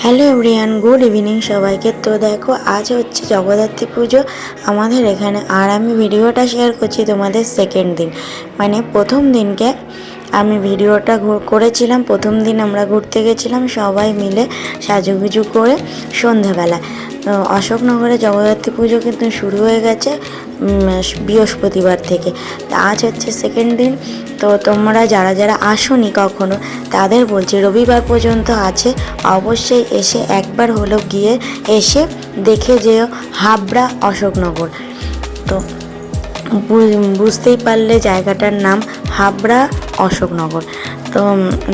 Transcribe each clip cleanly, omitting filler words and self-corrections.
Hello everyone, good evening সবাইকে। তো দেখো, আজ হচ্ছে জগদ্ধাত্রী পুজো আমাদের এখানে। আর আমি ভিডিওটা শেয়ার করছি তোমাদের সেকেন্ড দিন, মানে প্রথম দিনকে আমি ভিডিওটা করেছিলাম। প্রথম দিন আমরা ঘুরতে গেছিলাম সবাই মিলে সাজুগুজু করে সন্ধ্যাবেলা। অশোকনগরে জগদ্ধাত্রী পুজো কিন্তু শুরু হয়ে গেছে বৃহস্পতিবার থেকে। আজ হচ্ছে সেকেন্ড দিন। তো তোমরা যারা যারা আসোনি কখনো, তাদের বলছি রবিবার পর্যন্ত আছে, অবশ্যই এসে একবার হলেও গিয়ে এসে দেখে যেও হাবড়া অশোকনগর। তো বুঝতেই পারলে জায়গাটার নাম হাবড়া অশোকনগর। তো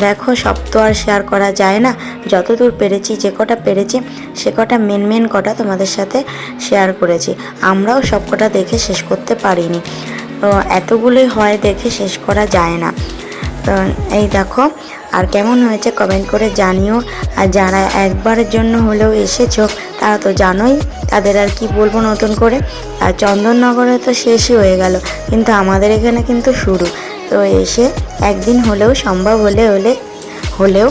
দেখো, সব তো আর শেয়ার করা যায় না, যতদূর পেরেছি, যে কটা পেরেছি সে কটা মেন কটা তোমাদের সাথে শেয়ার করেছি। আমরাও সব কটা দেখে শেষ করতে পারিনি, তো এতগুলোই হয়, দেখে শেষ করা যায় না। তো এই দেখো, আর কেমন হয়েছে কমেন্ট করে জানিও। আর যারা একবারের জন্য হলেও এসেছো তারা তো জানোই, তাদের আর কি বলবো নতুন করে। আর চন্দননগরে তো শেষই হয়ে গেল, কিন্তু আমাদের এখানে কিন্তু শুরু। তো এসে একদিন হলেও, সম্ভব হলেও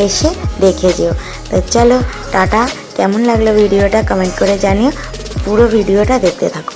এসে দেখে যেও। তো চলো টাটা। কেমন লাগলো ভিডিওটা কমেন্ট করে জানিও, পুরো ভিডিওটা দেখতে থাকো।